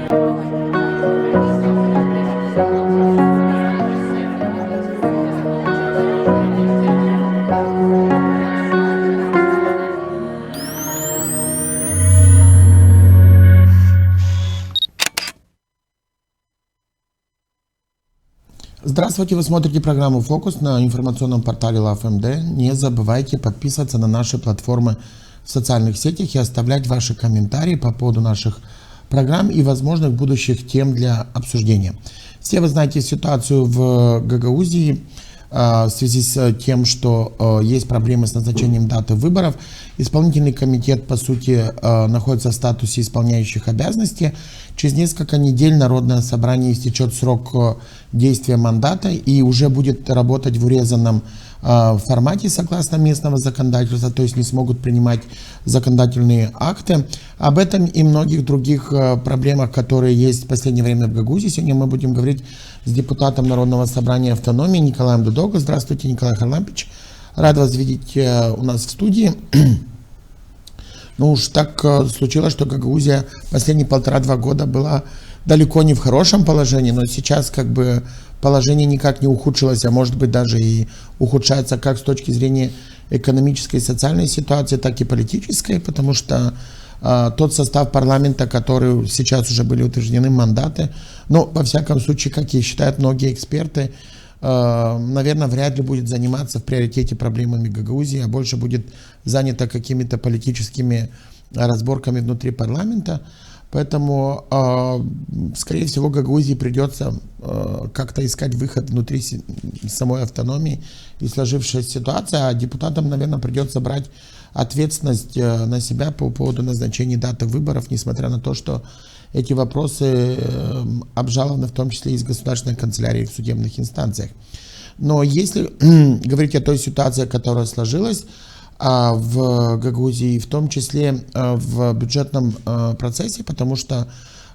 Здравствуйте, вы смотрите программу «Фокус» на информационном портале LoveMD. Не забывайте подписываться на наши платформы в социальных сетях и оставлять ваши комментарии по поводу наших программ и возможных будущих тем для обсуждения. Все вы знаете ситуацию в Гагаузии в связи с тем, что есть проблемы с назначением даты выборов. Исполнительный комитет, по сути, находится в статусе исполняющих обязанности. Через несколько недель Народное собрание истечет срок действия мандата и уже будет работать в урезанном формате согласно местного законодательства, то есть не смогут принимать законодательные акты. Об этом и многих других проблемах, которые есть в последнее время в Гагаузии, сегодня мы будем говорить с депутатом Народного собрания автономии Николаем Дудого. Здравствуйте, Николай Харлампич. Рад вас видеть у нас в студии. Ну уж так случилось, что Гагаузия последние 1,5-2 года была далеко не в хорошем положении, но сейчас как бы положение никак не ухудшилось, а может быть даже и ухудшается как с точки зрения экономической и социальной ситуации, так и политической, потому что тот состав парламента, который сейчас уже были утверждены мандаты, но во всяком случае, как и считают многие эксперты, наверное, вряд ли будет заниматься в приоритете проблемами Гагаузии, а больше будет занято какими-то политическими разборками внутри парламента. Поэтому, скорее всего, Гагаузии придется как-то искать выход внутри самой автономии и сложившаяся ситуация, а депутатам, наверное, придется брать ответственность на себя по поводу назначения даты выборов, несмотря на то, что эти вопросы обжалованы в том числе и с государственной канцелярией в судебных инстанциях. Но если говорить о той ситуации, которая сложилась в Гагаузии, в том числе в бюджетном процессе, потому что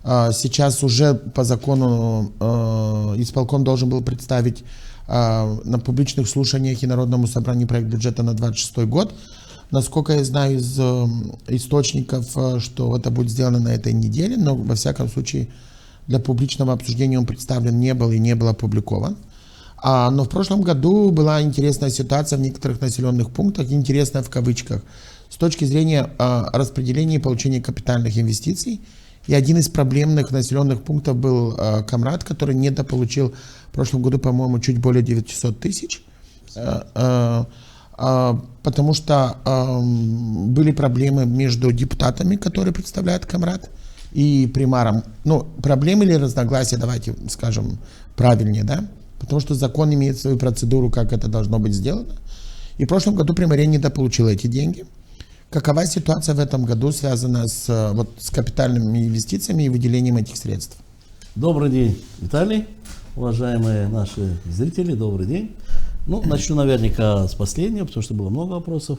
сейчас уже по закону исполком должен был представить на публичных слушаниях и Народному собранию проект бюджета на 2026 год. Насколько я знаю из источников, что это будет сделано на этой неделе, но во всяком случае для публичного обсуждения он представлен не был и не был опубликован. Но в прошлом году была интересная ситуация в некоторых населенных пунктах, интересная в кавычках, с точки зрения распределения и получения капитальных инвестиций. И один из проблемных населенных пунктов был Камрат, который недополучил в прошлом году, по-моему, чуть более 900 тысяч. Потому что были проблемы между депутатами, которые представляют Камрат, и примаром. Ну, проблемы или разногласия, давайте скажем правильнее, да? Потому что закон имеет свою процедуру, как это должно быть сделано. И в прошлом году примария недополучила эти деньги. Какова ситуация в этом году связана с капитальными инвестициями и выделением этих средств? Добрый день, Виталий, уважаемые наши зрители, добрый день. Ну, начну наверняка с последнего, потому что было много вопросов.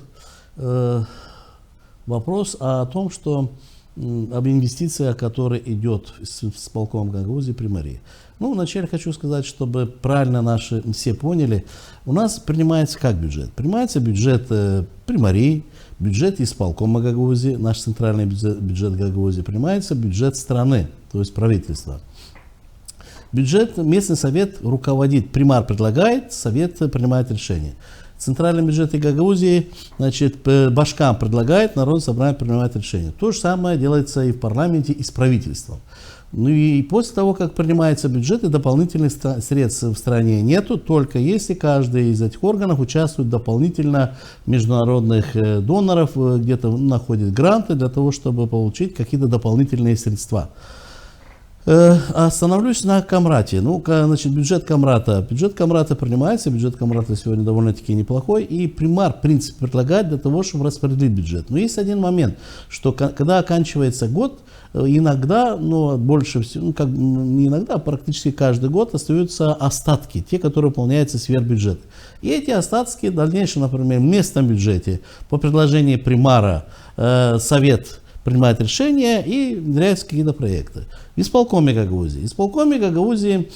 Вопрос о том, что об инвестициях, которые идет с исполкомом Гагаузии примарии. Ну, вначале хочу сказать, чтобы правильно наши все поняли, у нас принимается как бюджет? Принимается бюджет примарии, бюджет исполкома Гагаузии, наш центральный бюджет Гагаузии, принимается бюджет страны, то есть правительства. Бюджет местный совет руководит, примар предлагает, совет принимает решение. Центральный бюджет Гагаузии, значит, башкам предлагает, Народное собрание принимает решение. То же самое делается и в парламенте, и с правительством. Ну и после того, как принимается бюджет, и дополнительных средств в стране нету, только если каждый из этих органов участвует дополнительно международных доноров, где-то находит гранты для того, чтобы получить какие-то дополнительные средства. Остановлюсь на Камрате. Ну, значит, бюджет Камрата принимается, бюджет Камрата сегодня довольно-таки неплохой, и примар, в принципе, предлагает для того, чтобы распределить бюджет. Но есть один момент, что когда оканчивается год, иногда, но больше всего, ну, как не иногда, а практически каждый год остаются остатки, те, которые выполняются сверх бюджета. И эти остатки в дальнейшем, например, в местном бюджете по предложению примара совет принимает решения и внедряются какие-то проекты. В исполкоме Гагаузии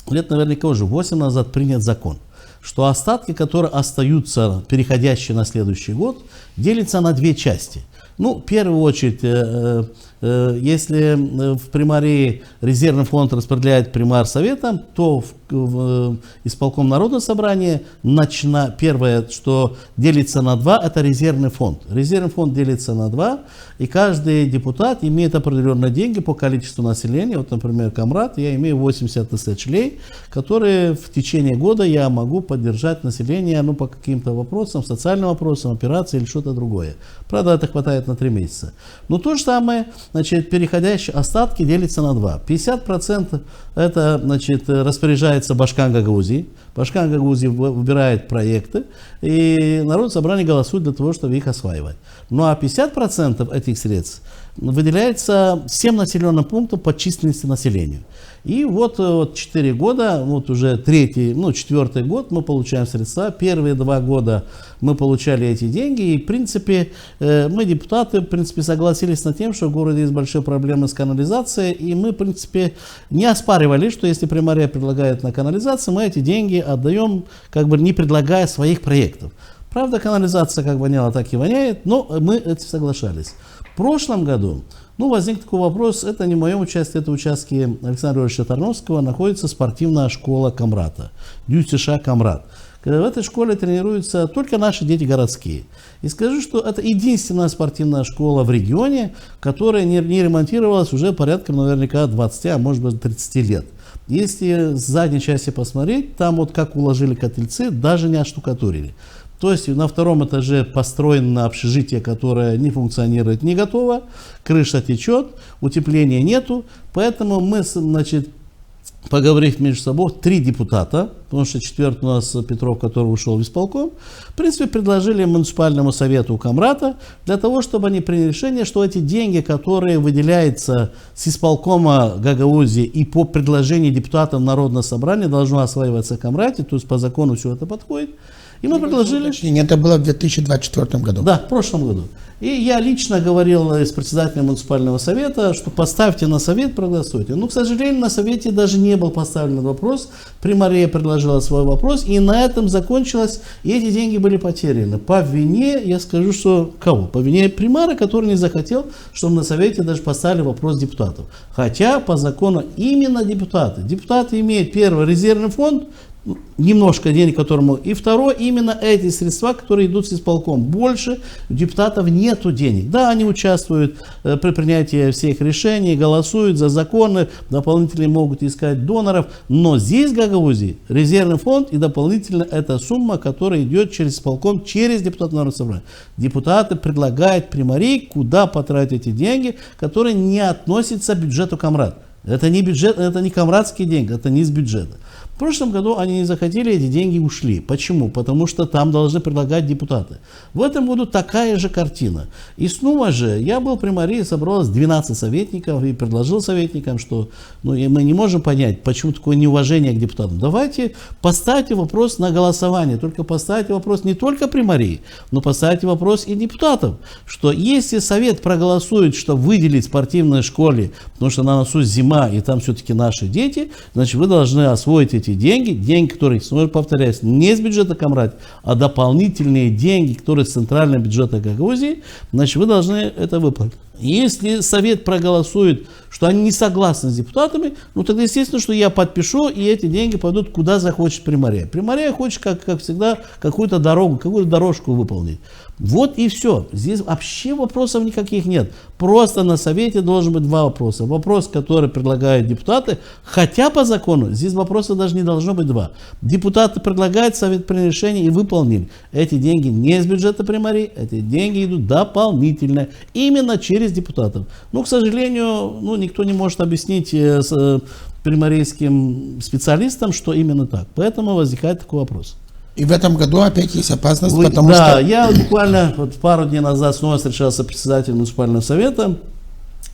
лет наверняка уже 8 назад принят закон, что остатки, которые остаются, переходящие на следующий год, делятся на две части. Ну, в первую очередь, если в примарии резервный фонд распределяет примар советом, то в исполком Народного собрания первое, что делится на два, это резервный фонд. Резервный фонд делится на два, и каждый депутат имеет определенные деньги по количеству населения. Вот, например, Камрад, я имею 80 тысяч лей, которые в течение года я могу поддержать население, ну, по каким-то вопросам, социальным вопросам, операции или что-то другое. Правда, это хватает на 3 месяца. Но то же самое, значит, переходящие остатки делятся на два. 50% это, значит, распоряжается Башкан Гагаузии. Башкан Гагаузии выбирает проекты, и Народное собрание голосует для того, чтобы их осваивать. Ну а 50% этих средств выделяется всем населенным пунктам по численности населения. И вот 4 года, вот уже четвертый год мы получаем средства. Первые 2 года мы получали эти деньги. И в принципе мы, депутаты, в принципе, согласились над тем, что в городе есть большие проблемы с канализацией. И мы, в принципе, не оспаривали, что если примария предлагает на канализацию, мы эти деньги отдаем, как бы не предлагая своих проектов. Правда, канализация как воняла, так и воняет, но мы это соглашались. В прошлом году, возник такой вопрос, это не в моем участке, это участке Александра Ильича Тарновского, находится спортивная школа Камрата, ДЮСШ Камрат. В этой школе тренируются только наши дети городские. И скажу, что это единственная спортивная школа в регионе, которая не ремонтировалась уже порядка наверняка 20, а может быть 30 лет. Если с задней части посмотреть, там вот как уложили котельцы, даже не оштукатурили. То есть на 2 этаже построено общежитие, которое не функционирует, не готово, крыша течет, утепления нету, поэтому мы, значит, поговорив между собой, 3 депутата, потому что 4-й у нас Петров, который ушел в исполком, в принципе, предложили муниципальному совету Камрата для того, чтобы они приняли решение, что эти деньги, которые выделяются с исполкома Гагаузии и по предложению депутатов Народного собрания, должны осваиваться в Камрате, то есть по закону все это подходит. И мы предложили... Это было в 2024 году. Да, в прошлом году. И я лично говорил с председателем муниципального совета, что поставьте на совет, проголосуйте. Но, к сожалению, на совете даже не был поставлен вопрос. Примария предложила свой вопрос, и на этом закончилось, и эти деньги были потеряны. По вине, я скажу, что кого? По вине примара, который не захотел, чтобы на совете даже поставили вопрос депутатов. Хотя по закону именно депутаты. Депутаты имеют, первый, резервный фонд, немножко денег, которому, и второе, именно эти средства, которые идут с исполком. Больше у депутатов нету денег. Да, они участвуют при принятии всех решений, голосуют за законы, дополнительно могут искать доноров, но здесь в Гагаузии резервный фонд и дополнительно эта сумма, которая идет через исполком, через депутатов Народного собрания. Депутаты предлагают примарии, куда потратить эти деньги, которые не относятся к бюджету Камрат. Это не бюджет, это не камрадские деньги, это не из бюджета. В прошлом году они не захотели, эти деньги ушли. Почему? Потому что там должны предлагать депутаты. В этом году такая же картина. И снова же, я был при мэрии, собралось 12 советников и предложил советникам, что мы не можем понять, почему такое неуважение к депутатам. Давайте поставьте вопрос на голосование. Только поставьте вопрос не только при мэрии, но поставьте вопрос и депутатов. Что если совет проголосует, что выделить спортивной школе, потому что на носу зима и там все-таки наши дети, значит вы должны освоить эти деньги, которые, снова повторяюсь, не из бюджета Камрат, а дополнительные деньги, которые из центрального бюджета Гагаузии, значит вы должны это выплатить. Если совет проголосует, что они не согласны с депутатами, тогда естественно, что я подпишу, и эти деньги пойдут куда захочет примария. Примария хочет, как всегда, какую-то дорогу, какую-то дорожку выполнить. Вот и все. Здесь вообще вопросов никаких нет. Просто на совете должен быть 2 вопроса. Вопрос, который предлагают депутаты, хотя по закону здесь вопросов даже не должно быть 2. Депутаты предлагают, совет принял решение и выполнил. Эти деньги не из бюджета примарии, эти деньги идут дополнительно, именно через депутатов. Но, к сожалению, никто не может объяснить примарийским специалистам, что именно так. Поэтому возникает такой вопрос. И в этом году опять есть опасность, потому что... Да, я буквально пару дней назад снова встречался с председателем муниципального совета,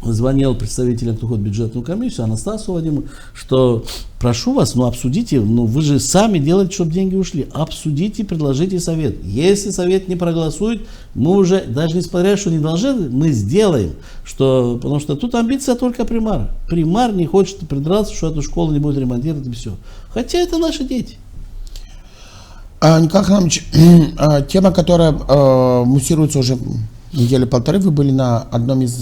звонил представителям, кто ходит в бюджетную комиссию, Анастасу Вадиму, что прошу вас, обсудите, вы же сами делаете, чтобы деньги ушли, обсудите, предложите совет. Если совет не проголосует, мы уже, даже несмотря, что не должны, мы сделаем, потому что тут амбиция только примара. Примар не хочет придраться, что эту школу не будет ремонтировать и все. Хотя это наши дети. Николай Иванович, тема, которая муссируется уже недели полторы вы были на одном из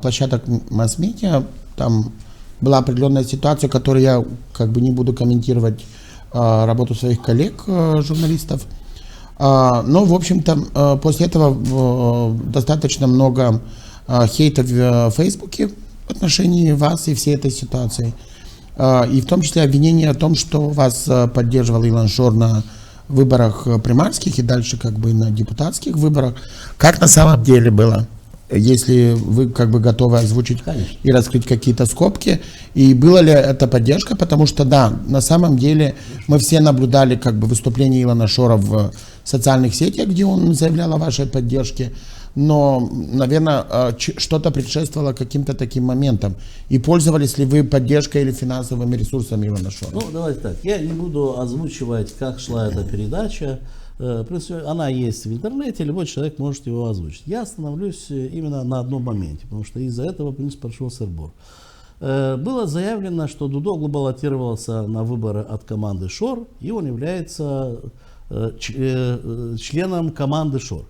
площадок масс-медиа. Там была определенная ситуация, которую я как бы не буду комментировать работу своих коллег, журналистов. Но, в общем-то, после этого достаточно много хейта в Фейсбуке в отношении вас и всей этой ситуации. И в том числе обвинение о том, что вас поддерживал Илон Шор на выборах примарских и дальше как бы на депутатских выборах. Как на самом деле было? Если вы как бы готовы озвучить и раскрыть какие-то скобки, и была ли это поддержка, потому что да, на самом деле мы все наблюдали как бы выступление Илона Шора в социальных сетях, где он заявлял о вашей поддержке, но, наверное, что-то предшествовало каким-то таким моментам. И пользовались ли вы поддержкой или финансовыми ресурсами Илона Шора? Ну, давайте так, я не буду озвучивать, как шла эта передача. Она есть в интернете, любой человек может его озвучить. Я остановлюсь именно на одном моменте, потому что из-за этого, в принципе, прошел сырбор. Было заявлено, что Дудоглу баллотировался на выборы от команды Шор, и он является членом команды Шор.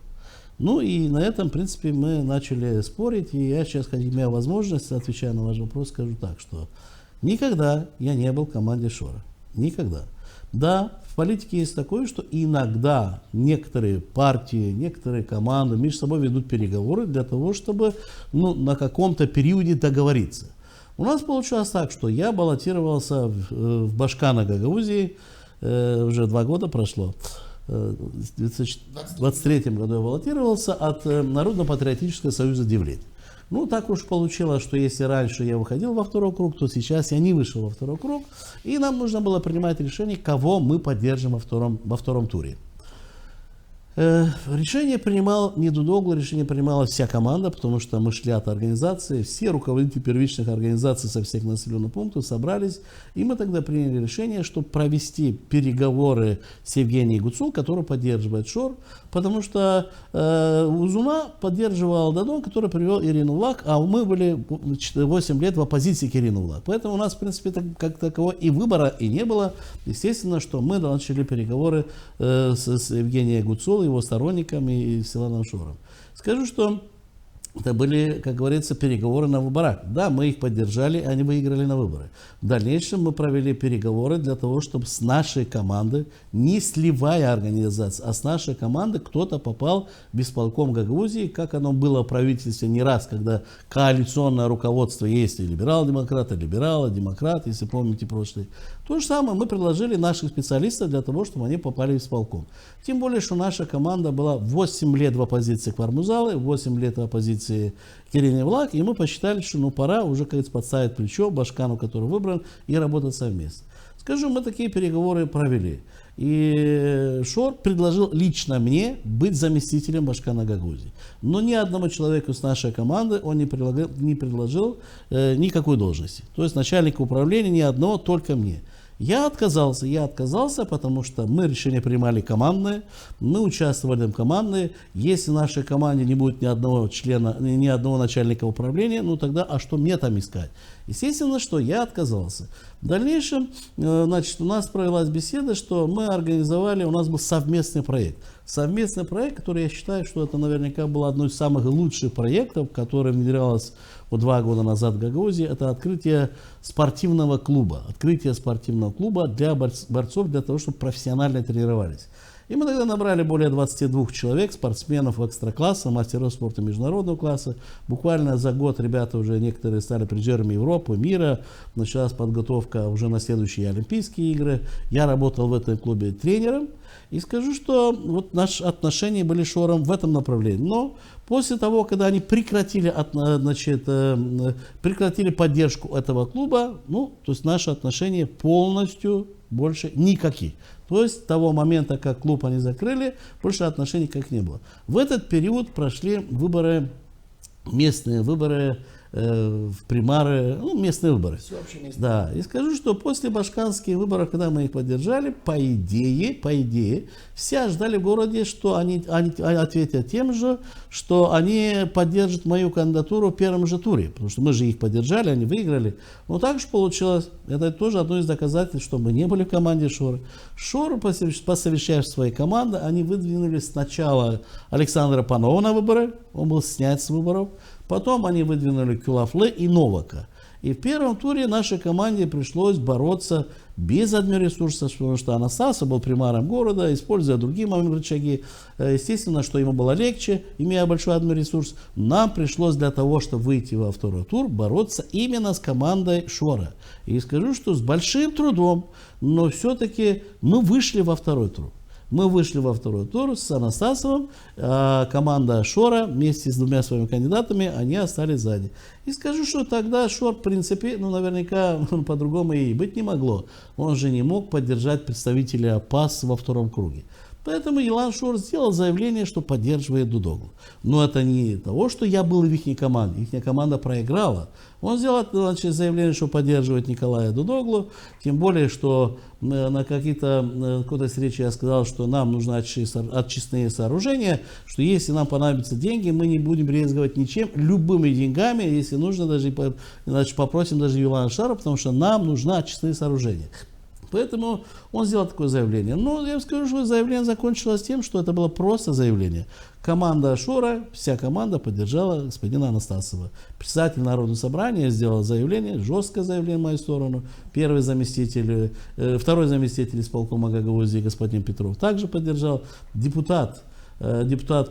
Ну и на этом, в принципе, мы начали спорить, и я сейчас, имея возможность, отвечая на ваш вопрос, скажу так, что никогда я не был в команде Шора. Никогда. Да, в политике есть такое, что иногда некоторые партии, некоторые команды между собой ведут переговоры для того, чтобы на каком-то периоде договориться. У нас получилось так, что я баллотировался в Башкана Гагаузии, уже 2 года прошло. В 2023 году я баллотировался от Народно-патриотического союза Девлет. Ну, так уж получилось, что если раньше я выходил во второй круг, то сейчас я не вышел во второй круг, и нам нужно было принимать решение, кого мы поддержим во втором туре. Решение принимал не Дудоглу, решение принимала вся команда, потому что мы шли от организации, все руководители первичных организаций со всех населенных пунктов собрались, и мы тогда приняли решение, чтобы провести переговоры с Евгенией Гуцул, который поддерживает Шор, потому что Узуна поддерживал Дадон, который привел Ирину Влак, а мы были 8 лет в оппозиции к Ирине Влак. Поэтому у нас, в принципе, как такового и выбора и не было. Естественно, что мы начали переговоры с Евгенией Гуцул, его сторонниками и с Илоном Шором. Скажу, что это были, как говорится, переговоры на выборах. Да, мы их поддержали, они выиграли на выборы. В дальнейшем мы провели переговоры для того, чтобы с нашей команды, не сливая организацию, а с нашей команды кто-то попал в исполком Гагаузии, как оно было в правительстве не раз, когда коалиционное руководство есть и либерал-демократ, и либерал-демократ, если помните прошлый. То же самое мы предложили наших специалистов для того, чтобы они попали в исполком. Тем более, что наша команда была 8 лет в оппозиции к Вармузалы, 8 лет в оппозиции к Ирине Влак, и мы посчитали, что пора уже, как говорится, подставить плечо Башкану, который выбран, и работать совместно. Скажу, мы такие переговоры провели. И Шор предложил лично мне быть заместителем Башкана Гагаузии. Но ни одному человеку с нашей команды он не предложил никакой должности. То есть начальника управления ни одного, только мне. Я отказался, потому что мы решение принимали командное, мы участвовали в командное. Если в нашей команде не будет ни одного члена, ни одного начальника управления, ну тогда, а что мне там искать? Естественно, что я отказался. В дальнейшем, значит, у нас провелась беседа, что мы организовали, у нас был совместный проект. Совместный проект, который я считаю, что это наверняка был одной из самых лучших проектов, которое внедрялось 2 года назад в Гагаузии, это открытие спортивного клуба. Открытие спортивного клуба для борцов, для того, чтобы профессионально тренировались. И мы тогда набрали более 22 человек, спортсменов экстра-класса, мастеров спорта международного класса. Буквально за год ребята уже некоторые стали призерами Европы, мира. Началась подготовка уже на следующие Олимпийские игры. Я работал в этом клубе тренером. И скажу, что вот наши отношения были с Шором в этом направлении. Но после того, когда они прекратили поддержку этого клуба, то есть наши отношения полностью больше никаких. То есть с того момента, как клуб они закрыли, больше отношений как не было. В этот период прошли выборы, местные выборы в примары, ну, местные выборы. Да, и скажу, что после башкирских выборов, когда мы их поддержали, по идее, все ждали в городе, что они ответят тем же, что они поддержат мою кандидатуру в первом же туре, потому что мы же их поддержали, они выиграли. Но так же получилось. Это тоже одно из доказательств, что мы не были в команде Шора. Шора, посовещав своей команды, они выдвинули сначала Александра Панова на выборы, он был снят с выборов. Потом они выдвинули Кюлафле и Новака. И в первом туре нашей команде пришлось бороться без админресурсов, потому что Анастасов был примаром города, используя другие рычаги. Естественно, что ему было легче, имея большой админресурс. Нам пришлось для того, чтобы выйти во второй тур, бороться именно с командой Шора. И скажу, что с большим трудом, но все-таки мы вышли во второй тур. Мы вышли во второй тур с Анастасовым, а команда Шора вместе с двумя своими кандидатами, они остались сзади. И скажу, что тогда Шор, в принципе, ну, наверняка по-другому и быть не могло. Он же не мог поддержать представителя ПАС во втором круге. Поэтому Илан Шор сделал заявление, что поддерживает Дудоглу. Но это не того, что я был в их команде. Их команда проиграла. Он сделал заявление, что поддерживает Николая Дудоглу. Тем более, что на какой-то встрече я сказал, что нам нужны очистные сооружения, что если нам понадобятся деньги, мы не будем брезговать ничем, любыми деньгами, если нужно, даже попросим даже Илана Шора, потому что нам нужны очистные сооружения. Поэтому он сделал такое заявление. Но я вам скажу, что заявление закончилось тем, что это было просто заявление. Команда Шора, вся команда поддержала господина Анастасова. Председатель Народного собрания сделал заявление, жесткое заявление в мою сторону. Второй заместитель исполкома Гагаузии господин Петров также поддержал. Депутат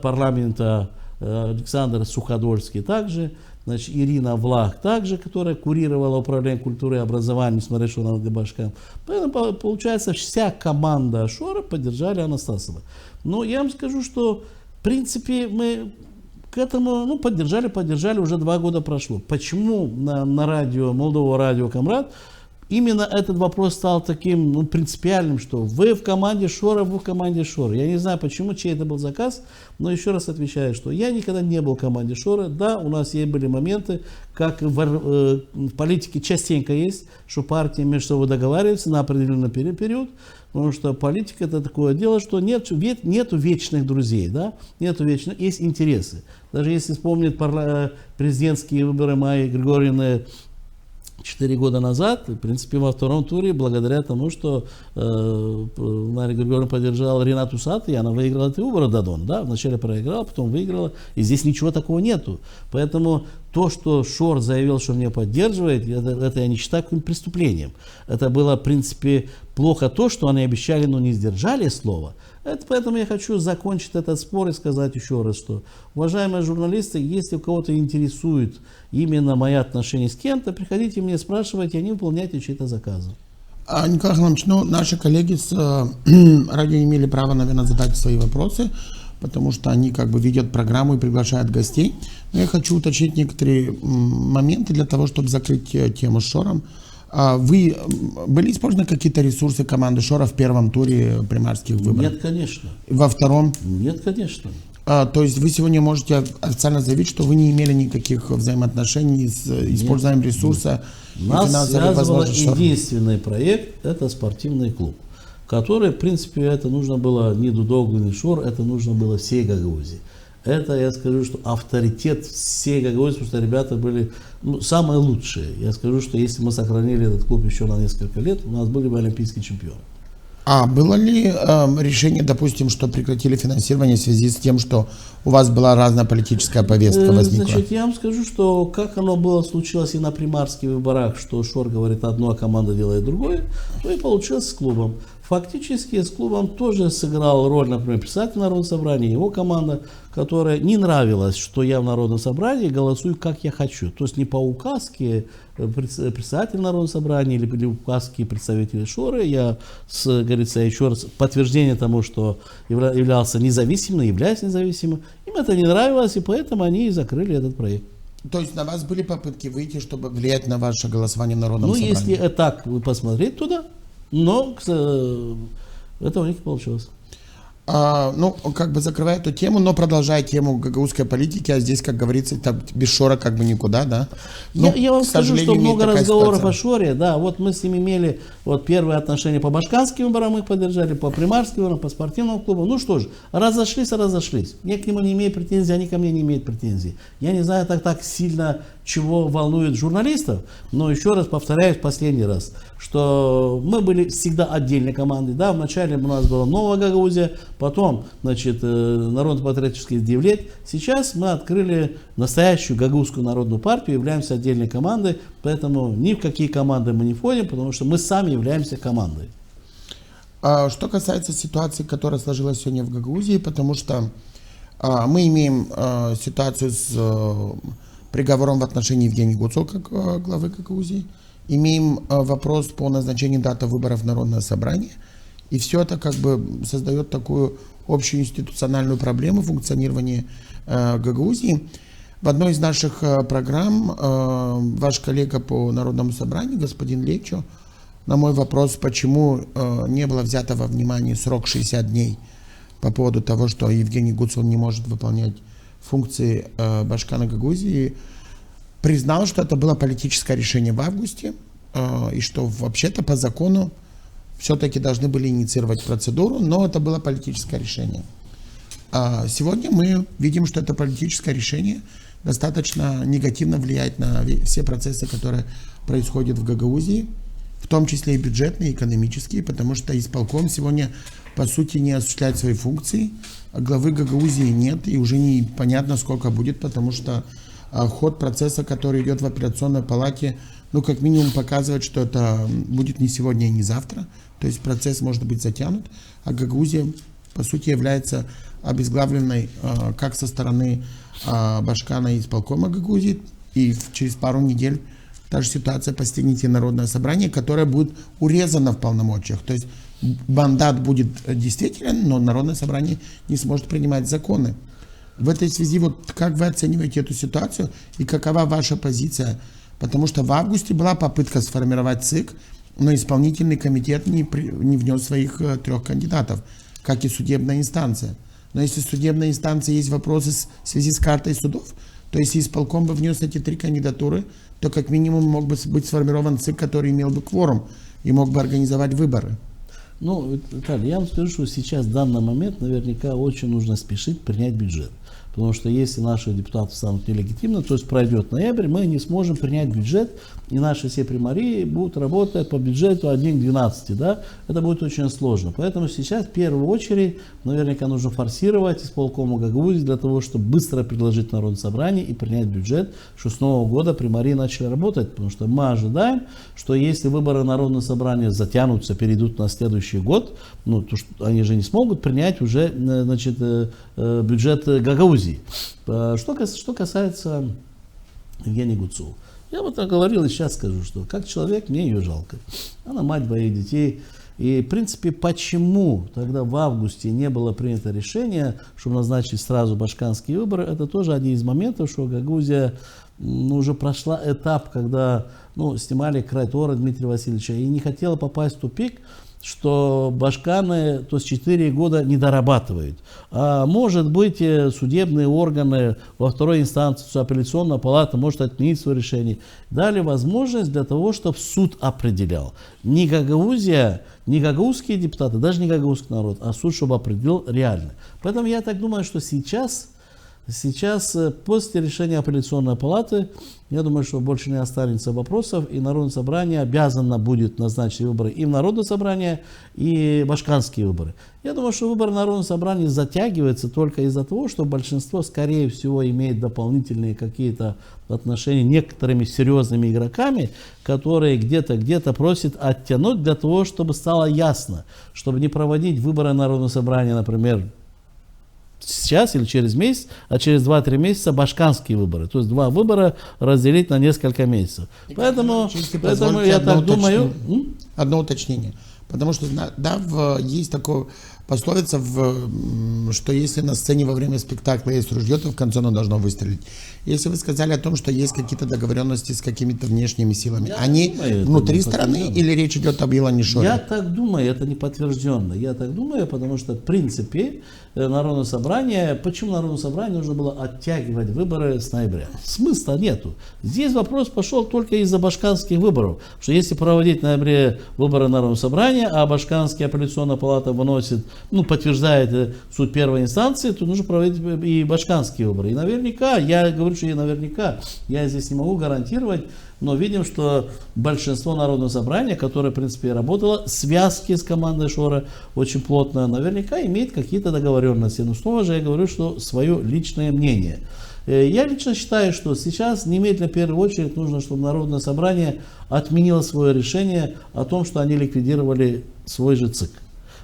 парламента Александр Суходольский также. Значит, Ирина Влах также, которая курировала управление культуры и образования, несмотря что она Башкан. Поэтому, получается, вся команда Шора поддержали Анастасова. Но я вам скажу, что, в принципе, мы к этому поддержали, уже 2 года прошло. Почему на радио, Молдова радио Камрад, именно этот вопрос стал таким принципиальным, что вы в команде Шора, вы в команде Шора. Я не знаю, почему, чей это был заказ, но еще раз отвечаю, что я никогда не был в команде Шора. Да, у нас были моменты, как в политике частенько есть, что партии между собой договариваются на определенный период, потому что политика это такое дело, что нету вечных друзей, да? Есть интересы. Даже если вспомнить президентские выборы Майи Григорьевны 4 года назад, в принципе, во втором туре, благодаря тому, что Мария Григорьевна поддержала Ренату Саты, и она выиграла эти выборы Дадон. Да? Вначале проиграла, потом выиграла. И здесь ничего такого нету. Поэтому то, что Шор заявил, что меня поддерживает, это я не считаю каким-то преступлением. Это было, в принципе, плохо то, что они обещали, но не сдержали слово. Поэтому я хочу закончить этот спор и сказать еще раз, что, уважаемые журналисты, если кого-то интересует именно мои отношения с кем-то, приходите мне спрашивать, и они выполняйте чьи-то заказы. Николай Иванович, наши коллеги с радио имели право, наверное, задать свои вопросы, потому что они видят программу и приглашают гостей. Но я хочу уточнить некоторые моменты для того, чтобы закрыть тему с Шором. Были использованы какие-то ресурсы команды Шора в первом туре примарских выборов? Нет, конечно. Во втором? Нет, конечно. То есть вы сегодня можете официально заявить, что вы не имели никаких взаимоотношений с использованием ресурса? Нас связывал единственный проект, это спортивный клуб, который, в принципе, это нужно было не Дудоглу, не Шор, это нужно было всей Гагаузии. Это, я скажу, что авторитет всей Гагаузии, потому что ребята были самые лучшие. Я скажу, что если мы сохранили этот клуб еще на несколько лет, у нас были бы олимпийские чемпионы. Было ли решение, допустим, что прекратили финансирование в связи с тем, что у вас была разная политическая повестка возникла? Значит, я вам скажу, что как оно случилось и на примарских выборах, что Шор говорит одно, а команда делает другое, то и получилось с клубом. Фактически с клубом тоже сыграл роль, например, председатель Народного собрания, его команда, которая не нравилась, что я в Народном собрании голосую, как я хочу. То есть не по указке председателя Народного собрания или указке представителя Шоры, я, говорится, еще раз подтверждение тому, что являлся независимым, являюсь независимым. Им это не нравилось, и поэтому они и закрыли этот проект. То есть на вас были попытки выйти, чтобы влиять на ваше голосование в Народном собрании? Если так посмотреть туда, но этого у них не получилось. Ну, как бы закрывая эту тему, но продолжая тему гагаузской политики, а здесь, как говорится, там без шора как бы никуда, да? Ну, Я вам к скажу, что сожалению, много такая разговоров ситуация. о Шоре, да, вот мы с ними имели вот первые отношения по башканским выборам, мы их поддержали, по примарским выборам, по спортивному клубу. Ну что ж, разошлись. Я к нему не имею претензий, они ко мне не имеют претензий. Я не знаю так сильно, чего волнует журналистов, но еще раз повторяюсь, последний раз, что мы были всегда отдельной командой, да, вначале у нас была Новая Гагаузия, потом, значит, Народно-патриотический Девлет, сейчас мы открыли настоящую Гагаузскую народную партию, являемся отдельной командой, поэтому ни в какие команды мы не входим, потому что мы сами являемся командой. Что касается ситуации, которая сложилась сегодня в Гагаузии, потому что мы имеем ситуацию с приговором в отношении Евгения Гуцул, как главы Гагаузии, имеем вопрос по назначению даты выборов в Народное собрание, и все это как бы создает такую общую институциональную проблему функционирования Гагаузии. В одной из наших программ ваш коллега по Народному собранию, господин Лечо, на мой вопрос, почему не было взято во внимание срок 60 дней по поводу того, что Евгений Гуцул не может выполнять функции башкана Гагаузии, признал, что это было политическое решение в августе, и что вообще-то по закону все-таки должны были инициировать процедуру, но это было политическое решение. Сегодня мы видим, что это политическое решение достаточно негативно влияет на все процессы, которые происходят в Гагаузии, в том числе и бюджетные, и экономические, потому что исполком сегодня, по сути, не осуществляет свои функции, а главы Гагаузии нет, и уже не понятно, сколько будет, потому что ход процесса, который идет в апелляционной палате, ну, как минимум показывает, что это будет не сегодня и не завтра, то есть процесс может быть затянут, а Гагаузия, по сути, является обезглавленной как со стороны башкана и исполкома Гагаузии, и через пару недель та же ситуация постигнет и Народное собрание, которое будет урезано в полномочиях. То есть мандат будет действителен, но Народное собрание не сможет принимать законы. В этой связи, вот как вы оцениваете эту ситуацию и какова ваша позиция? Потому что в августе была попытка сформировать ЦИК, но исполнительный комитет не внес своих 3 кандидатов, как и судебная инстанция. Но если в судебной инстанции есть вопросы в связи с картой судов, то если исполком бы внес эти 3 кандидатуры, то как минимум мог бы быть сформирован ЦИК, который имел бы кворум и мог бы организовать выборы. Ну, Виталий, я вам скажу, что сейчас в данный момент наверняка очень нужно спешить принять бюджет. Потому что если наши депутаты станут нелегитимны, то есть пройдет ноябрь, мы не сможем принять бюджет, и наши все примарии будут работать по бюджету 1 к 12, да, это будет очень сложно. Поэтому сейчас в первую очередь наверняка нужно форсировать исполкому Гагаузии для того, чтобы быстро предложить Народное собрание и принять бюджет, что с нового года примарии начали работать, потому что мы ожидаем, что если выборы Народного собрания затянутся, перейдут на следующий год, ну, то что они же не смогут принять уже, значит, бюджет Гагаузии. Что касается Евгении Гуцул, я вот так говорил и сейчас скажу, что как человек мне ее жалко. Она мать 2 детей. И в принципе, почему тогда в августе не было принято решение, чтобы назначить сразу башканские выборы, это тоже один из моментов, что Гагаузия уже прошла этап, когда снимали Крайтора Дмитрия Васильевича и не хотела попасть в тупик, что башканы, то есть 4 года не дорабатывают. А может быть, судебные органы во второй инстанции, апелляционная палата может отменить свое решение. Дали возможность для того, чтобы суд определял. Не Гагаузия, не гагаузские депутаты, даже не гагаузский народ, а суд, чтобы определил реально. Поэтому я так думаю, что сейчас, после решения апелляционной палаты, я думаю, что больше не останется вопросов, и Народное собрание обязано будет назначить выборы и в Народное собрание, и башканские выборы. Я думаю, что выборы Народного собрания затягиваются только из-за того, что большинство, скорее всего, имеет дополнительные какие-то отношения некоторыми серьезными игроками, которые где-то просят оттянуть для того, чтобы стало ясно, чтобы не проводить выборы Народного собрания, например, сейчас или через месяц, а через 2-3 месяца башканские выборы. То есть 2 выбора разделить на несколько месяцев. Поэтому я так думаю... Одно уточнение. Потому что, да, есть такое пословица, что если на сцене во время спектакля есть ружье, то в конце оно должно выстрелить. Если вы сказали о том, что есть какие-то договоренности с какими-то внешними силами, они думаю, внутри это не страны подтверждено. или речь идет об Илоне Шоре? Я так думаю, это не подтвержденно. Я так думаю, потому что, в принципе, Народное собрание, почему Народное собрание нужно было оттягивать выборы с ноября? Смысла нету. Здесь вопрос пошел только из-за башкирских выборов. Что если проводить в ноябре выборы Народного собрания, а Башкирская апелляционная палата выносит, подтверждает суд первой инстанции, то нужно проводить и башкирские выборы. И наверняка, я говорю, что и наверняка, я здесь не могу гарантировать, но видим, что большинство Народного собрания, которое, в принципе, работало, связки с командой Шора очень плотно, наверняка имеет какие-то договоренности. Но снова же я говорю, что свое личное мнение. Я лично считаю, что сейчас немедленно, в первую очередь, нужно, чтобы Народное собрание отменило свое решение о том, что они ликвидировали свой же ЦИК.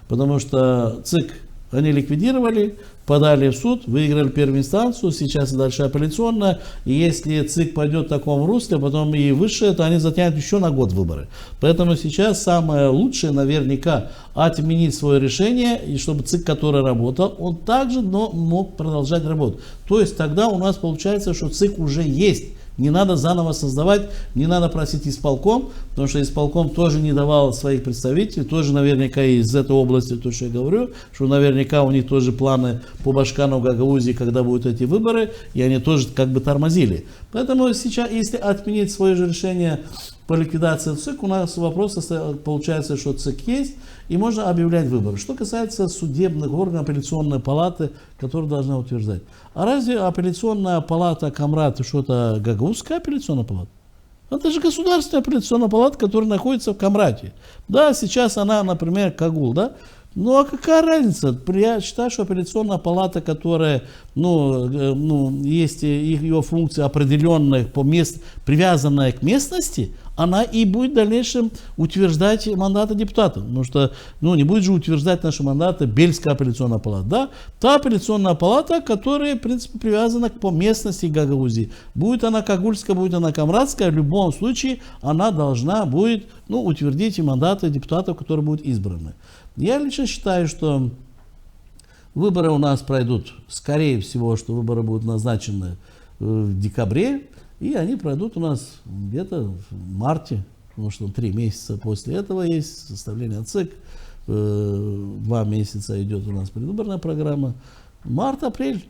Потому что ЦИК они ликвидировали, подали в суд, выиграли первую инстанцию, сейчас и дальше апелляционная. И если ЦИК пойдет в таком русле, потом и выше, то они затянут еще на год выборы. Поэтому сейчас самое лучшее наверняка отменить свое решение, и чтобы ЦИК, который работал, он также мог продолжать работу. То есть тогда у нас получается, что ЦИК уже есть. Не надо заново создавать, не надо просить исполком, потому что исполком тоже не давал своих представителей, тоже наверняка из этой области, то, что я говорю, что наверняка у них тоже планы по Башкану, Гагаузии, когда будут эти выборы, и они тоже как бы тормозили. Поэтому сейчас, если отменить свое же решение по ликвидации ЦИК, у нас вопрос получается, что ЦИК есть, и можно объявлять выборы. Что касается судебных органов, апелляционной палаты, которые должна утверждать. А разве апелляционная палата Камрат что-то Гагаузская апелляционная палата? Это же государственная апелляционная палата, которая находится в Камрате. Да, сейчас она, например, Кагул, да? Ну а какая разница? Я считаю, что апелляционная палата, которая, есть ее функция определенная, привязанная к местности, она и будет в дальнейшем утверждать мандаты депутатов. Потому что, не будет же утверждать наши мандаты Бельская апелляционная палата. Да? Та апелляционная палата, которая, в принципе, привязана по местности Гагаузии. Будет она Кагульская, будет она Камрадская, в любом случае она должна будет утвердить и мандаты депутатов, которые будут избраны. Я лично считаю, что выборы у нас пройдут, скорее всего, что выборы будут назначены в декабре, и они пройдут у нас где-то в марте, потому что 3 месяца после этого есть составление ЦИК, 2 месяца идет у нас предвыборная программа, март-апрель.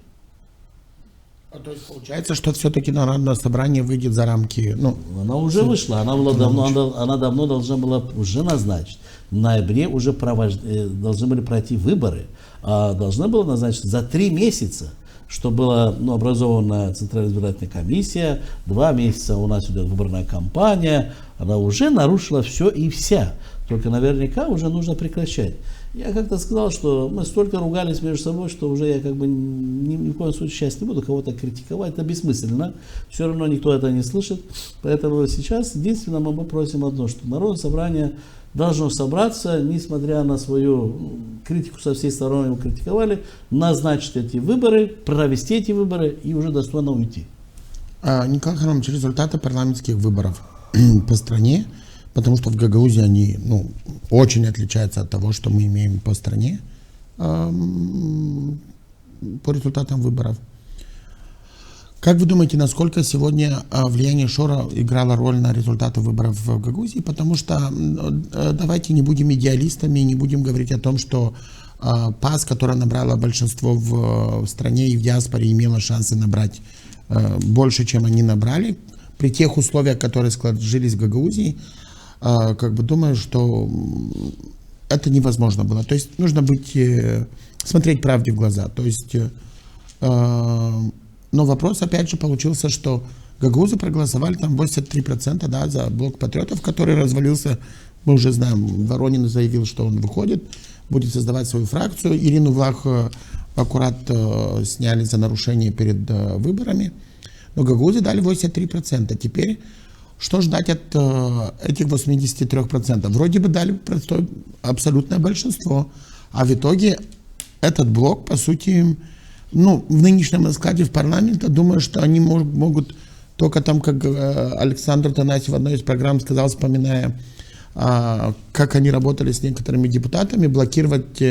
То есть получается, что все-таки Народное собрание выйдет за рамки. Она уже вышла, она давно должна была уже назначить. В ноябре уже должны были пройти выборы, а должна была назначить за 3 месяца, что была образована Центральная избирательная комиссия, 2 месяца у нас идет выборная кампания, она уже нарушила все и вся. Только наверняка уже нужно прекращать. Я как-то сказал, что мы столько ругались между собой, что уже я ни в коем случае сейчас не буду кого-то критиковать, это бессмысленно. Все равно никто это не слышит. Поэтому сейчас единственное мы просим одно, что Народное собрание должно собраться, несмотря на свою критику со всей стороны, его критиковали, назначить эти выборы, провести эти выборы и уже достойно уйти. Николай Харламович, результаты парламентских выборов по стране, потому что в Гагаузии они очень отличаются от того, что мы имеем по стране по результатам выборов. Как вы думаете, насколько сегодня влияние Шора играло роль на результаты выборов в Гагаузии? Потому что давайте не будем идеалистами, не будем говорить о том, что ПАС, которая набрала большинство в стране и в диаспоре, имела шансы набрать больше, чем они набрали. При тех условиях, которые сложились в Гагаузии, думаю, что это невозможно было. То есть нужно смотреть правде в глаза. То есть, но вопрос опять же получился, что гагаузы проголосовали там 83% за блок патриотов, который развалился. Мы уже знаем, Воронин заявил, что он выходит, будет создавать свою фракцию. Ирину Влах аккурат сняли за нарушение перед выборами. Но гагаузы дали 83%. Теперь что ждать от этих 83%? Вроде бы дали простое абсолютное большинство. А в итоге этот блок, по сути, в нынешнем раскладе в парламенте, думаю, что они могут только там, как Александр Танасев в одной из программ сказал, вспоминая, как они работали с некоторыми депутатами, блокировать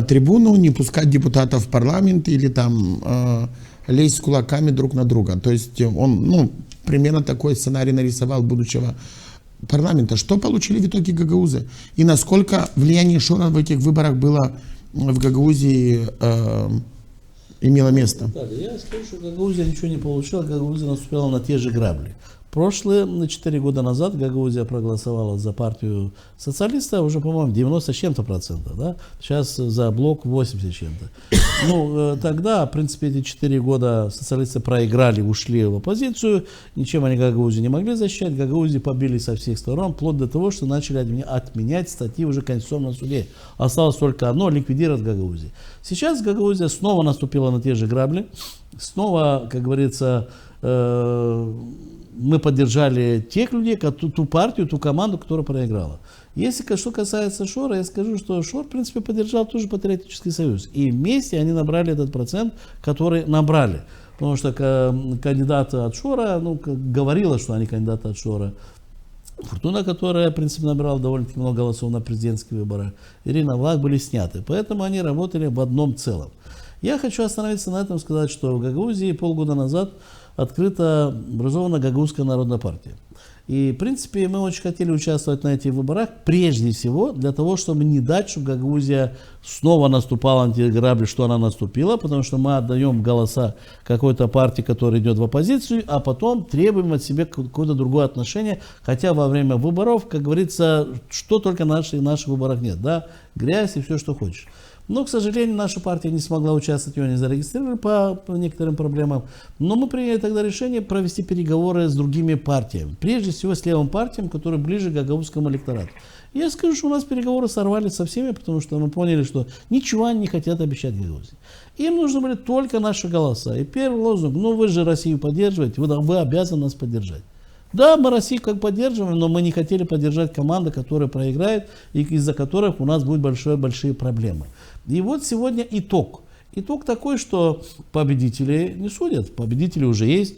трибуну, не пускать депутатов в парламент или там лезть с кулаками друг на друга. То есть он, примерно такой сценарий нарисовал будущего парламента. Что получили в итоге гагаузы? И насколько влияние Шора в этих выборах было в Гагаузии имело место? Я скажу, что Гагаузия ничего не получила, Гагаузия наступила на те же грабли. Прошлые 4 года назад Гагаузия проголосовала за партию социалистов уже, по-моему, 90 с чем-то процентов. Да? Сейчас за блок 80 с чем-то. Тогда, в принципе, эти 4 года социалисты проиграли, ушли в оппозицию. Ничем они Гагаузию не могли защищать. Гагаузию побили со всех сторон, вплоть до того, что начали отменять статьи уже в Конституционном суде. Осталось только одно – ликвидировать Гагаузию. Сейчас Гагаузия снова наступила на те же грабли. Снова, как говорится, мы поддержали тех людей, ту партию, ту команду, которая проиграла. Что касается Шора, я скажу, что Шор, в принципе, поддержал тоже Патриотический союз. И вместе они набрали этот процент, который набрали. Потому что кандидаты от Шора, говорила, что они кандидаты от Шора. Фортуна, которая, в принципе, набирала довольно-таки много голосов на президентских выборах, Ирина Влах были сняты. Поэтому они работали в одном целом. Я хочу остановиться на этом, сказать, что в Гагаузии полгода назад открыто образована Гагаузская народная партия. И, в принципе, мы очень хотели участвовать на этих выборах, прежде всего, для того, чтобы не дать, чтобы Гагаузия снова наступала на те грабли, что она наступила, потому что мы отдаем голоса какой-то партии, которая идет в оппозицию, а потом требуем от себя какое-то другое отношение, хотя во время выборов, как говорится, что только в наших выборах нет, да, грязь и все, что хочешь. Но, к сожалению, наша партия не смогла участвовать, ее не зарегистрировали по некоторым проблемам. Но мы приняли тогда решение провести переговоры с другими партиями. Прежде всего с левым партиям, которые ближе к гагаузскому электорату. Я скажу, что у нас переговоры сорвались со всеми, потому что мы поняли, что ничего они не хотят обещать Гагаузии. Им нужны были только наши голоса. И первый лозунг: вы же Россию поддерживаете, вы обязаны нас поддержать. Да, мы Россию как поддерживаем, но мы не хотели поддержать команду, которая проиграет, и из-за которых у нас будут большие проблемы. И вот сегодня итог. Итог такой, что победители не судят, победители уже есть.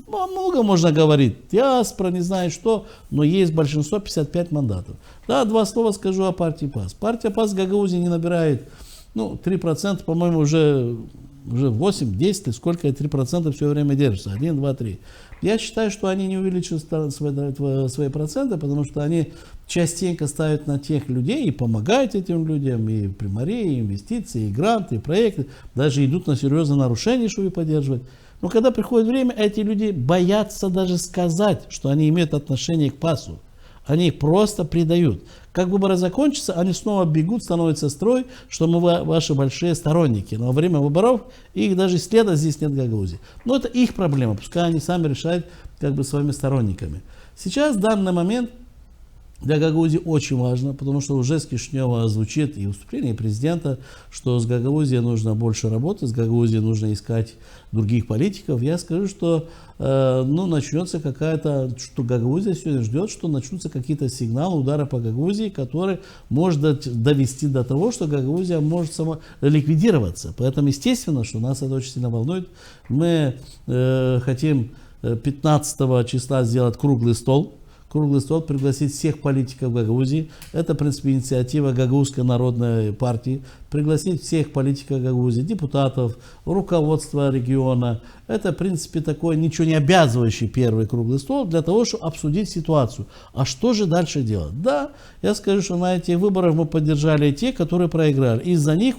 Много можно говорить, диаспора, не знаю что, но есть большинство, 55 мандатов. Да, 2 слова скажу о партии ПАС. Партия ПАС в Гагаузии не набирает, 3%, по-моему, уже 8, 10, сколько, 3% все время держится, 1, 2, 3. Я считаю, что они не увеличивают свои проценты, потому что они частенько ставят на тех людей и помогают этим людям, и примарии, и инвестиции, и гранты, и проекты, даже идут на серьезные нарушения, чтобы поддерживать. Но когда приходит время, эти люди боятся даже сказать, что они имеют отношение к ПАСу. Они их просто предают. Как выборы закончатся, они снова бегут, становятся строй, что мы ваши большие сторонники. Но во время выборов их даже следа здесь нет в Гагаузии. Но это их проблема, пускай они сами решают своими сторонниками. Сейчас, в данный момент, для Гагаузии очень важно, потому что уже с Кишинева звучит и выступление президента, что с Гагаузией нужно больше работать, с Гагаузией нужно искать других политиков. Я скажу, что начнется что Гагаузия сегодня ждет, что начнутся какие-то сигналы, удары по Гагаузии, которые может довести до того, что Гагаузия может сама ликвидироваться. Поэтому, естественно, что нас это очень сильно волнует. Мы хотим 15 числа сделать круглый стол, пригласить всех политиков Гагаузии. Это, в принципе, инициатива Гагаузской народной партии. Пригласить всех политиков Гагаузии, депутатов, руководство региона. Это, в принципе, такой ничего не обязывающий первый круглый стол для того, чтобы обсудить ситуацию. А что же дальше делать? Да, я скажу, что на этих выборах мы поддержали те, которые проиграли. Из-за них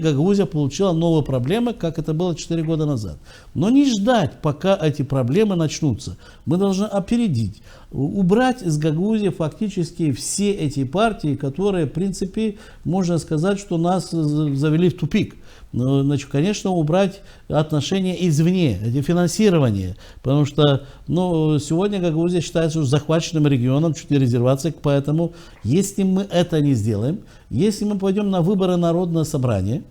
Гагаузия получила новые проблемы, как это было 4 года назад. Но не ждать, пока эти проблемы начнутся. Мы должны опередить, убрать из Гагаузии фактически все эти партии, которые, в принципе, можно сказать, что нас завели в тупик. Значит, конечно, убрать отношения извне, это финансирование, потому что сегодня Гагаузия считается захваченным регионом, чуть не резервацией, поэтому если мы это не сделаем, если мы пойдем на выборы народного собрания,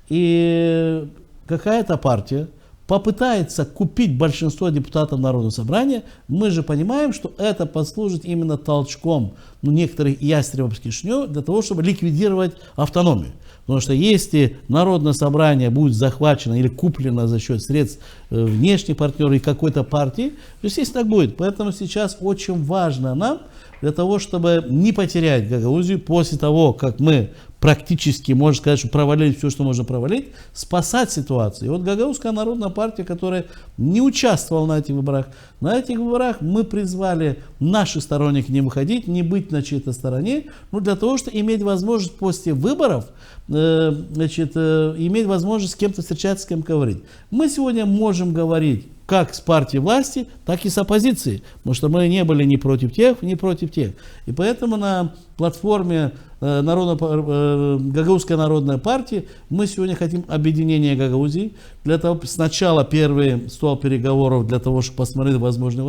и какая-то партия попытается купить большинство депутатов Народного собрания, мы же понимаем, что это послужит именно толчком некоторых ястребов с Кишинева для того, чтобы ликвидировать автономию. Потому что если народное собрание будет захвачено или куплено за счет средств внешних партнеров и какой-то партии, то естественно так будет. Поэтому сейчас очень важно нам, для того, чтобы не потерять Гагаузию после того, как мы практически, можно сказать, что провалили все, что можно провалить, спасать ситуацию. И вот Гагаузская народная партия, которая не участвовала на этих выборах мы призвали наших сторонников не выходить, не быть на чьей-то стороне, но для того, чтобы иметь возможность после выборов, иметь возможность с кем-то встречаться, с кем говорить. Мы сегодня можем говорить как с партией власти, так и с оппозицией, потому что мы не были ни против тех, ни против тех. И поэтому на платформе Гагаузской народной партии мы сегодня хотим объединения Гагаузии. Для того, сначала первый стол переговоров для того, чтобы посмотреть возможно,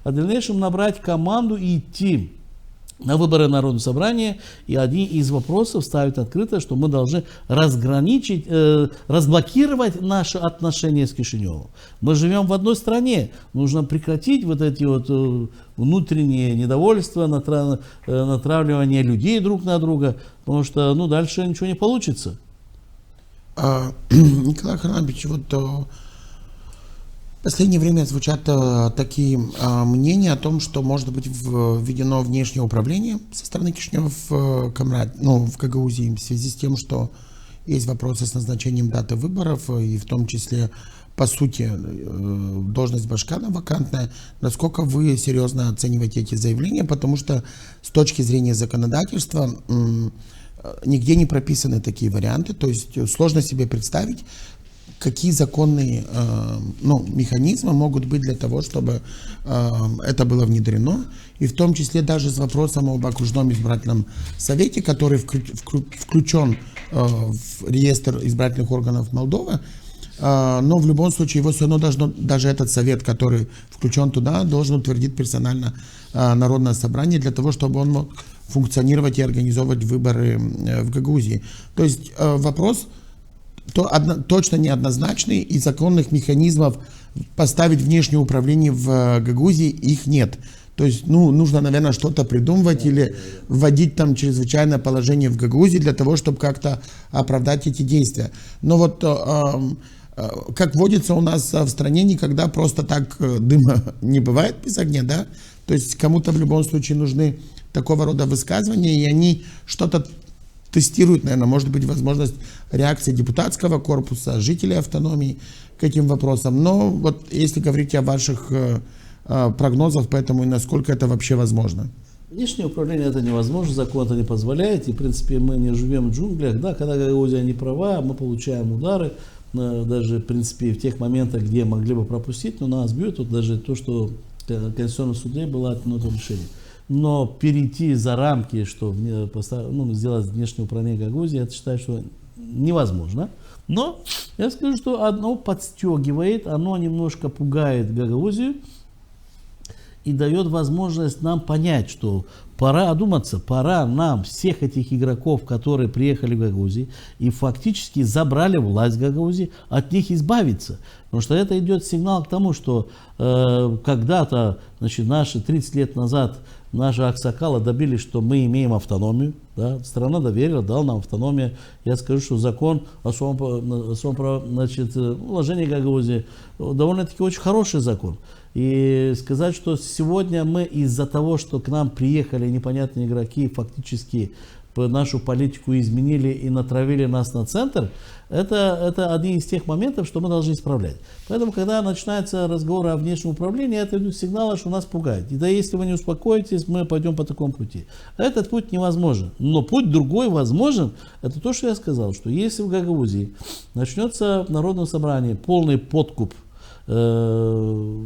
а в дальнейшем набрать команду и идти на выборы Народного собрания, и один из вопросов ставит открыто, что мы должны разграничить, разблокировать наши отношения с Кишиневым. Мы живем в одной стране, нужно прекратить вот эти вот внутренние недовольства, натравливание людей друг на друга, потому что дальше ничего не получится. Николай Харламович, вот в последнее время звучат такие мнения о том, что может быть введено внешнее управление со стороны Кишинева в Гагаузии в связи с тем, что есть вопросы с назначением даты выборов, и в том числе, по сути, должность Башкана вакантная. Насколько вы серьезно оцениваете эти заявления? Потому что с точки зрения законодательства нигде не прописаны такие варианты, то есть сложно себе представить, какие законные механизмы могут быть для того, чтобы это было внедрено, и в том числе даже с вопросом об окружном избирательном совете, который включен в реестр избирательных органов Молдовы, но в любом случае его все равно даже этот совет, который включен туда, должен утвердить персонально Народное собрание для того, чтобы он мог функционировать и организовывать выборы в Гагаузии. То есть вопрос точно неоднозначный, и законных механизмов поставить внешнее управление в Гагаузии их нет. То есть, нужно, наверное, что-то придумывать или вводить там чрезвычайное положение в Гагаузии для того, чтобы как-то оправдать эти действия. Но вот, как водится у нас в стране, никогда просто так дыма не бывает без огня, да? То есть, кому-то в любом случае нужны такого рода высказывания, и они что-то тестируют, наверное, может быть, возможность реакции депутатского корпуса, жителей автономии к этим вопросам. Но вот если говорить о ваших прогнозах, поэтому и насколько это вообще возможно? Внешнее управление это невозможно, закон это не позволяет, и в принципе мы не живем в джунглях, да, когда Гагаузия не права, мы получаем удары, даже в принципе в тех моментах, где могли бы пропустить, но нас бьют, вот даже то, что в Конституционном суде было отменено решение. Но перейти за рамки, что сделать внешнее управление Гагаузии, я считаю, что невозможно. Но я скажу, что оно подстегивает, оно немножко пугает Гагаузию и дает возможность нам понять, что пора одуматься, пора нам всех этих игроков, которые приехали в Гагаузию и фактически забрали власть в Гагаузии, от них избавиться. Потому что это идет сигнал к тому, что когда-то, наши 30 лет назад, наши аксакалы добились, что мы имеем автономию. Да? Страна доверила, дала нам автономию. Я скажу, что закон о уложении Гагаузии довольно-таки очень хороший закон. И сказать, что сегодня мы из-за того, что к нам приехали непонятные игроки, фактически нашу политику изменили и натравили нас на центр, это один из тех моментов, что мы должны исправлять. Поэтому, когда начинается разговор о внешнем управлении, это идут сигналы, что нас пугает. И да, если вы не успокоитесь, мы пойдем по такому пути. Этот путь невозможен. Но путь другой возможен. Это то, что я сказал, что если в Гагаузии начнется в Народном собрании полный подкуп в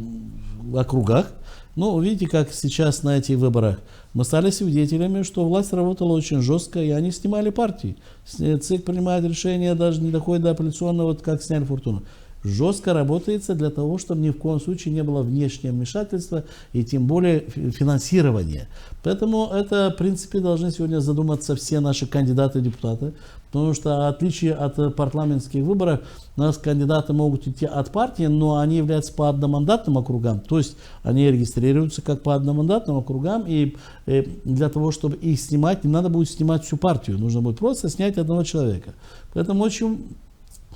округах, видите, как сейчас на этих выборах, мы стали свидетелями, что власть работала очень жестко, и они снимали партии. ЦИК принимает решение, даже не доходит до апелляционного, как сняли Фортуну. жестко работается для того, чтобы ни в коем случае не было внешнего вмешательства и тем более финансирования. Поэтому это, в принципе, должны сегодня задуматься все наши кандидаты в депутаты, потому что в отличие от парламентских выборов, у нас кандидаты могут идти от партии, но они являются по одномандатным округам, то есть они регистрируются как по одномандатным округам, и для того, чтобы их снимать, не надо будет снимать всю партию, нужно будет просто снять одного человека. Поэтому очень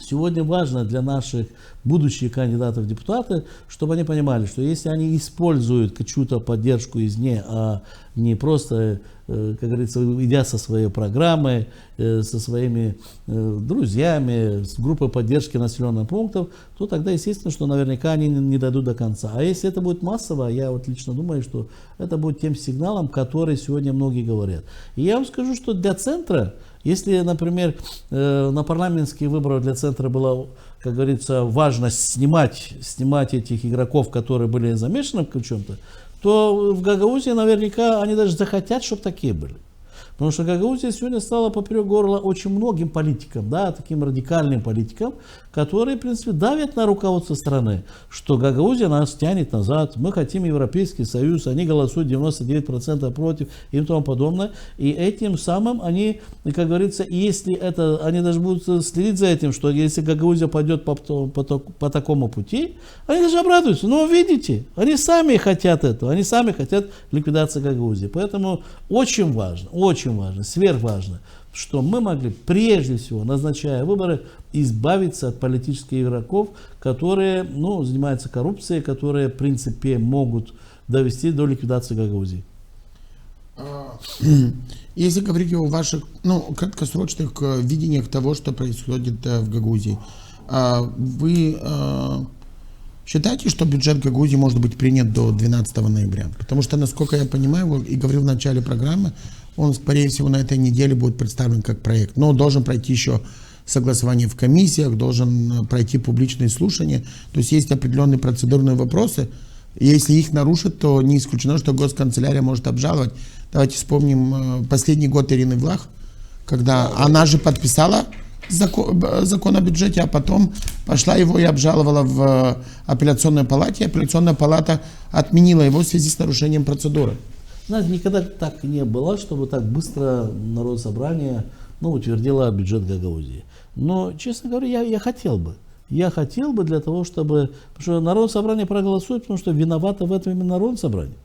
сегодня важно для наших будущих кандидатов в депутаты, чтобы они понимали, что если они используют чью-то поддержку извне, а не просто, как говорится, идя со своей программой, со своими друзьями, с группой поддержки населенных пунктов, то тогда естественно, что наверняка они не дойдут до конца. А если это будет массово, я вот лично думаю, что это будет тем сигналом, который сегодня многие говорят. И я вам скажу, что для центра, если, например, на парламентские выборы для центра было, как говорится, важно снимать этих игроков, которые были замешаны в чем-то, то в Гагаузии наверняка они даже захотят, чтобы такие были. Потому что Гагаузия сегодня стала поперек горла очень многим политикам, да, таким радикальным политикам, которые, в принципе, давят на руководство страны, что Гагаузия нас тянет назад, мы хотим Европейский Союз, они голосуют 99% против и тому подобное. И этим самым они, как говорится, если это, они даже будут следить за этим, что если Гагаузия пойдет по такому пути, они даже обрадуются. Но видите, они сами хотят этого, они сами хотят ликвидации Гагаузии. Поэтому очень важно, сверхважно, что мы могли прежде всего, назначая выборы, избавиться от политических игроков, которые занимаются коррупцией, которые в принципе могут довести до ликвидации Гагаузии. Если говорить о ваших краткосрочных видениях того, что происходит в Гагаузии, вы считаете, что бюджет Гагаузии может быть принят до 12 ноября? Потому что, насколько я понимаю, и говорил в начале программы, он, скорее всего, на этой неделе будет представлен как проект. Но должен пройти еще согласование в комиссиях, должен пройти публичные слушания. То есть определенные процедурные вопросы. Если их нарушат, то не исключено, что госканцелярия может обжаловать. Давайте вспомним последний год Ирины Влах, когда она же подписала закон о бюджете, а потом пошла его и обжаловала в апелляционной палате. Апелляционная палата отменила его в связи с нарушением процедуры. Знаете, никогда так не было, чтобы так быстро Народное собрание утвердило бюджет Гагаузии. Но, честно говоря, я хотел бы. Я хотел бы для того, чтобы... Потому что Народное собрание проголосует, потому что виновато в этом именно Народное собрание.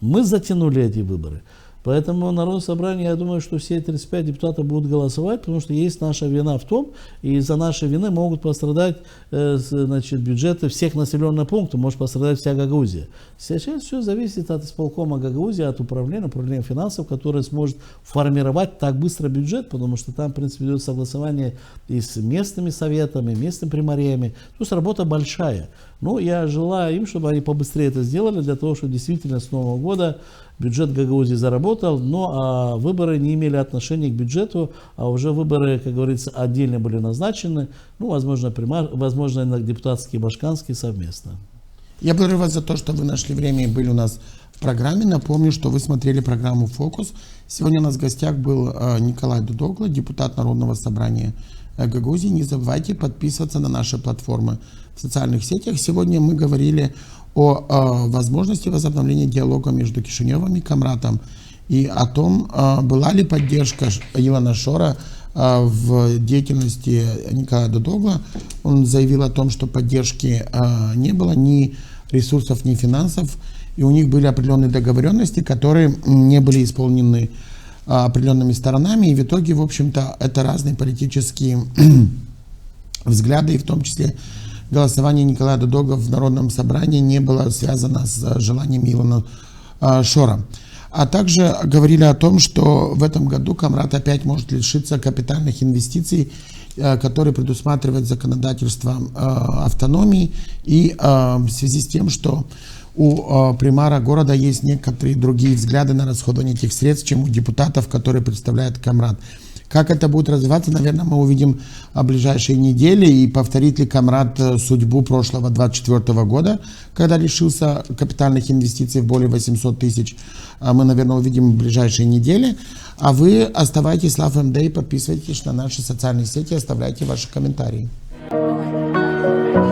Мы затянули эти выборы. Поэтому Народное собрание, я думаю, что все 35 депутатов будут голосовать, потому что есть наша вина в том, и из-за нашей вины могут пострадать бюджеты всех населенных пунктов, может пострадать вся Гагаузия. Сейчас все зависит от исполкома Гагаузии, от управления финансов, которое сможет формировать так быстро бюджет, потому что там, в принципе, идет согласование и с местными советами, местными примариями. То есть работа большая. Я желаю им, чтобы они побыстрее это сделали, для того, чтобы действительно с Нового года бюджет Гагаузии заработал, но выборы не имели отношения к бюджету, а уже выборы, как говорится, отдельно были назначены, возможно, депутатские, башканские совместно. Я благодарю вас за то, что вы нашли время и были у нас в программе. Напомню, что вы смотрели программу «Фокус». Сегодня у нас в гостях был Николай Дудогла, депутат Народного собрания Гагаузии. Не забывайте подписываться на наши платформы в социальных сетях. Сегодня мы говорили о возможности возобновления диалога между Кишиневым и Камратом и о том, была ли поддержка Илона Шора в деятельности Николая Дудогла. Он заявил о том, что поддержки не было ни ресурсов, ни финансов, и у них были определенные договоренности, которые не были исполнены определенными сторонами, и в итоге, в общем-то, это разные политические взгляды, и в том числе голосование Николая Дудогла в Народном собрании не было связано с желанием Илона Шора. А также говорили о том, что в этом году Камрат опять может лишиться капитальных инвестиций, которые предусматривает законодательство автономии, и в связи с тем, что у примара города есть некоторые другие взгляды на расходование этих средств, чем у депутатов, которые представляют Камрат. Как это будет развиваться, наверное, мы увидим в ближайшие недели. И повторит ли Камрат судьбу прошлого 24 года, когда лишился капитальных инвестиций в более 800 тысяч, мы, наверное, увидим в ближайшие недели. А вы оставайтесь в LoveMD, подписывайтесь на наши социальные сети, оставляйте ваши комментарии. Украина.